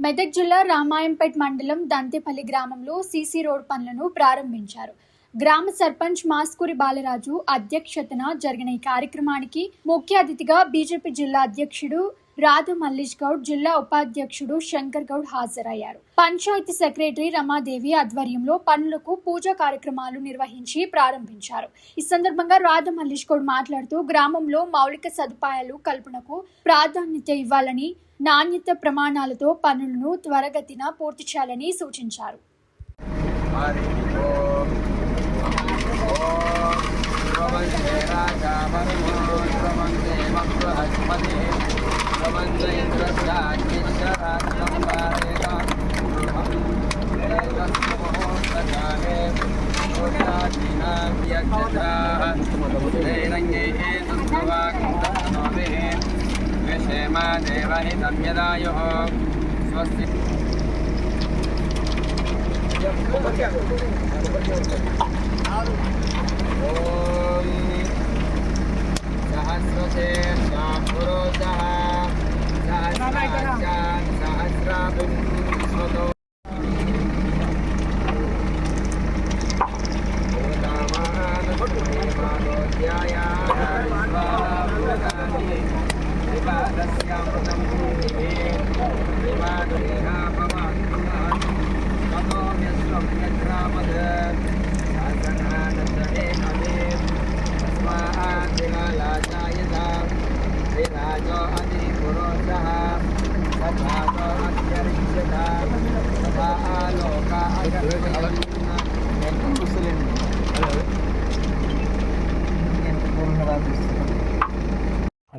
మెదక్ జిల్లా రామాయంపేట్ మండలం దంతేపల్లి గ్రామంలో సీసీ రోడ్ పనులను ప్రారంభించారు. గ్రామ సర్పంచ్ మాస్కూరి బాలరాజు అధ్యక్షతన జరిగిన ఈ కార్యక్రమానికి ముఖ్య అతిథిగా బీజేపీ జిల్లా అధ్యక్షుడు రాధ మల్లేష్ గౌడ్, జిల్లా ఉపాధ్యక్షుడు శంకర్ గౌడ్ హాజరయ్యారు. పంచాయతీ సెక్రటరీ రమాదేవి ఆధ్వర్యంలో పనులకు పూజా కార్యక్రమాలు నిర్వహించి ప్రారంభించారు. ఈ సందర్భంగా రాధ మల్లేష్ గౌడ్ మాట్లాడుతూ గ్రామంలో మౌలిక సదుపాయాలు కల్పనకు ప్రాధాన్యత ఇవ్వాలని, నాణ్యత ప్రమాణాలతో పనులను త్వరగతిన పూర్తి చేయాలని సూచించారు.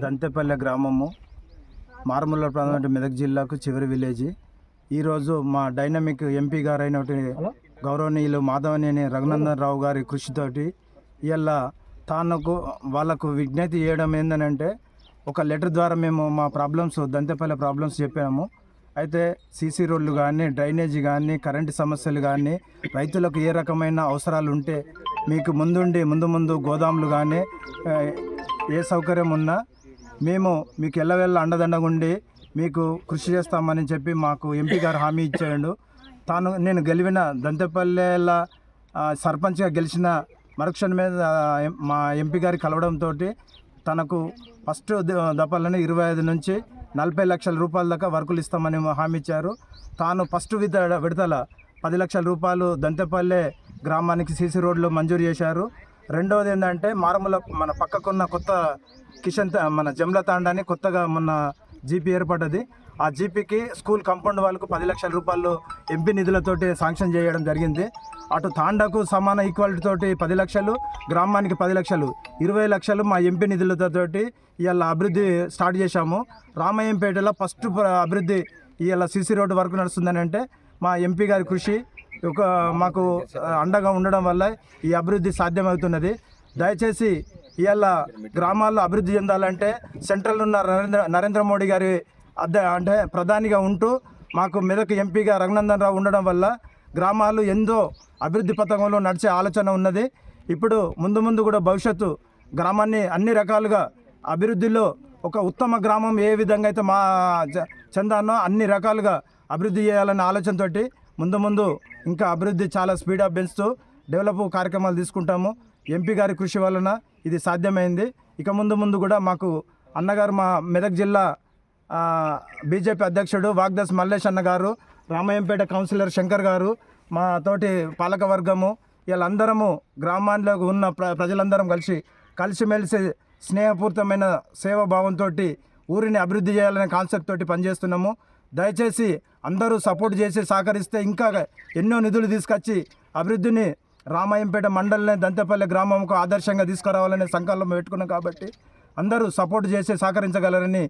దంతేపల్లి గ్రామము మారుమూల ప్రాంతం మెదక్ జిల్లాకు చివరి విలేజ్. ఈరోజు మా డైనమిక్ ఎంపీ గారు అయినటువంటి గౌరవనీయులు మాధవనేని రఘునందన్ రావు గారి కృషితోటి ఇలా వాళ్ళకు విజ్ఞప్తి చేయడం ఏంటంటే, ఒక లెటర్ ద్వారా మేము మా ప్రాబ్లమ్స్ దంతేపల్లి ప్రాబ్లమ్స్ చెప్పాము. అయితే సీసీ రోడ్లు కానీ, డ్రైనేజీ కానీ, కరెంటు సమస్యలు కానీ, రైతులకు ఏ రకమైన అవసరాలు ఉంటే మీకు ముందు గోదాములు కానీ ఏ సౌకర్యం ఉన్నా మేము మీకు ఎల్లవెల్ల అండదండగా ఉండి మీకు కృషి చేస్తామని చెప్పి మాకు ఎంపీ గారు హామీ ఇచ్చాడు. నేను గెలివిన దంతేపల్లిలో సర్పంచ్గా గెలిచిన మరుక్షణ మీద మా ఎంపీ గారి కలవడంతో తనకు ఫస్ట్ దఫాలని 25 నుంచి 40 లక్షల రూపాయల దాకా వర్కులు ఇస్తామని హామీ ఇచ్చారు. తాను ఫస్ట్ విడతల 10 లక్షల రూపాయలు దంతేపల్లి గ్రామానికి సీసీ రోడ్లు మంజూరు చేశారు. రెండవది ఏంటంటే, మారుమూల మన పక్కకున్న కొత్త మన జమ్ల తాండాని కొత్తగా మొన్న జీపీ ఏర్పడ్డది. ఆ జీపీకి స్కూల్ కాంపౌండ్ వాళ్ళకు 10 లక్షల రూపాయలు ఎంపీ నిధులతోటి శాంక్షన్ చేయడం జరిగింది. అటు తాండాకు సమాన ఈక్వాలిటీ తోటి 10 లక్షలు, గ్రామానికి 10 లక్షలు, 20 లక్షలు మా ఎంపీ నిధులతోటి ఇవాళ అభివృద్ధి స్టార్ట్ చేశాము. రామాయంపేటలో ఫస్ట్ అభివృద్ధి ఇవాళ సీసీ రోడ్డు వరకు నడుస్తుందని అంటే మా ఎంపీ గారి కృషి మాకు అండగా ఉండడం వల్ల ఈ అభివృద్ధి సాధ్యమవుతున్నది. దయచేసి ఇవాళ గ్రామాల్లో అభివృద్ధి చెందాలంటే సెంట్రల్ ఉన్న నరేంద్ర మోడీ గారి అంటే ప్రధానిగా ఉంటూ మాకు మెదక్ ఎంపీగా రఘునందన్ రావు ఉండడం వల్ల గ్రామాలు ఎంతో అభివృద్ధి పథకంలో నడిచే ఆలోచన ఉన్నది. ఇప్పుడు ముందు కూడా భవిష్యత్తు గ్రామాన్ని అన్ని రకాలుగా అభివృద్ధిలో ఒక ఉత్తమ గ్రామం ఏ విధంగా అయితే మా చందానో అన్ని రకాలుగా అభివృద్ధి చేయాలనే ఆలోచనతోటి ముందు ఇంకా అభివృద్ధి చాలా స్పీడప్ పెంచుతూ డెవలప్ కార్యక్రమాలు తీసుకుంటాము. ఎంపీ గారి కృషి వలన ఇది సాధ్యమైంది. ఇక ముందు కూడా మాకు అన్నగారు, మా మెదక్ జిల్లా బీజేపీ అధ్యక్షుడు వాగ్దాస్ మల్లేష్ అన్న గారు, రామాయంపేట కౌన్సిలర్ శంకర్ గారు, మా తోటి పాలక వర్గము వీళ్ళందరము గ్రామాల్లో ఉన్న ప్రజలందరం కలిసిమెలిసి స్నేహపూరితమైన సేవాభావంతో ఊరిని అభివృద్ధి చేయాలనే కాన్సెప్ట్ తోటి పనిచేస్తున్నాము. దయచేసి అందరూ సపోర్ట్ చేసి సహకరిస్తే ఇంకా ఎన్నో నిధులు తీసుకొచ్చి అభివృద్ధిని రామాయంపేట మండలనే దంతేపల్లి గ్రామంకు ఆదర్శంగా తీసుకురావాలనే సంకల్పం పెట్టుకున్నాం. కాబట్టి అందరూ సపోర్ట్ చేసి సహకరించగలరని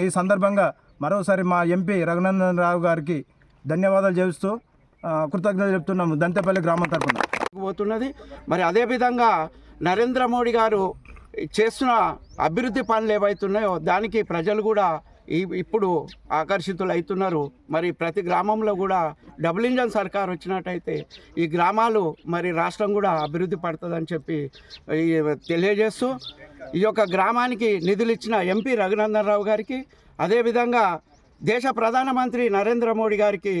ఈ సందర్భంగా మరోసారి మా ఎంపీ రఘునందన్ రావు గారికి ధన్యవాదాలు చేస్తూ కృతజ్ఞతలు చెప్తున్నాము దంతేపల్లి గ్రామం తరఫున. పోతున్నది మరి అదేవిధంగా నరేంద్ర మోడీ గారు చేస్తున్న అభివృద్ధి పనులు ఏవైతున్నాయో దానికి ప్రజలు కూడా ఇప్పుడు ఆకర్షితులు అవుతున్నారు. మరి ప్రతి గ్రామంలో కూడా డబుల్ ఇంజన్ సర్కార్ వచ్చినట్టయితే ఈ గ్రామాలు మరి రాష్ట్రం కూడా అభివృద్ధి పడుతుందని చెప్పి తెలియజేస్తూ ఈ యొక్క గ్రామానికి నిధులు ఇచ్చిన ఎంపీ రఘునందన్ రావు గారికి, అదేవిధంగా దేశ ప్రధానమంత్రి నరేంద్ర మోడీ గారికి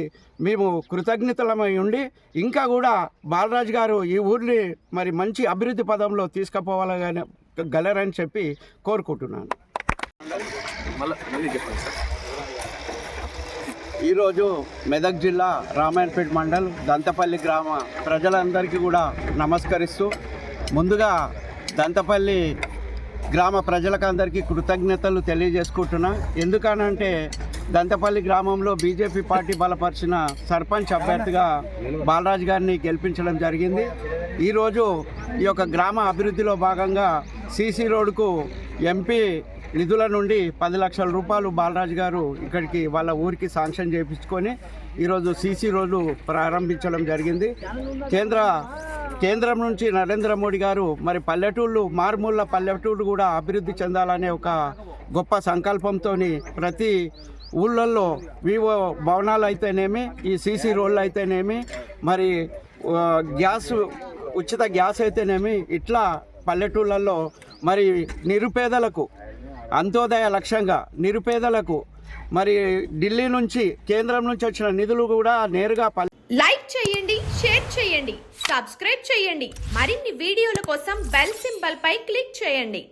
మేము కృతజ్ఞతలమై ఉండి ఇంకా కూడా బాలరాజు గారు ఈ ఊరిని మరి మంచి అభివృద్ధి పదంలో తీసుకుపోవాలని చెప్పి కోరుకుంటున్నాను. ఈరోజు మెదక్ జిల్లా రామాయణపేట మండల్ దంతపల్లి గ్రామ ప్రజలందరికీ కూడా నమస్కరిస్తూ ముందుగా దంతపల్లి గ్రామ ప్రజలకందరికీ కృతజ్ఞతలు తెలియజేసుకుంటున్నా. ఎందుకనంటే దంతపల్లి గ్రామంలో బీజేపీ పార్టీ బలపరిచిన సర్పంచ్ అభ్యర్థిగా బాలరాజు గారిని గెలిపించడం జరిగింది. ఈరోజు ఈ యొక్క గ్రామ అభివృద్ధిలో భాగంగా సీసీ రోడ్డుకు ఎంపీ నిధుల నుండి 10 లక్షల రూపాయలు బాలరాజు గారు ఇక్కడికి వాళ్ళ ఊరికి శాంక్షన్ చేయించుకొని ఈరోజు సీసీ రోడ్డు ప్రారంభించడం జరిగింది. కేంద్రం నుంచి నరేంద్ర మోడీ గారు మరి పల్లెటూళ్ళు మారుమూల పల్లెటూళ్ళు కూడా అభివృద్ధి చెందాలనే ఒక గొప్ప సంకల్పంతో ప్రతి ఊళ్ళల్లో వివో భవనాలు అయితేనేమి, ఈ సీసీ రోడ్లు అయితేనేమి, మరి ఉచిత గ్యాస్ అయితేనేమి, ఇట్లా పల్లెటూళ్ళల్లో మరి నిరుపేదలకు అంత్యోదయ లక్ష్యంగా నిరుపేదలకు మరి ఢిల్లీ నుంచి కేంద్రం నుంచి వచ్చిన నిధులు కూడా నేరుగా లైక్ చేయండి, షేర్ చేయండి, సబ్స్క్రైబ్ చేయండి. మరిన్ని వీడియోల కోసం బెల్ సింబల్ పై క్లిక్ చేయండి.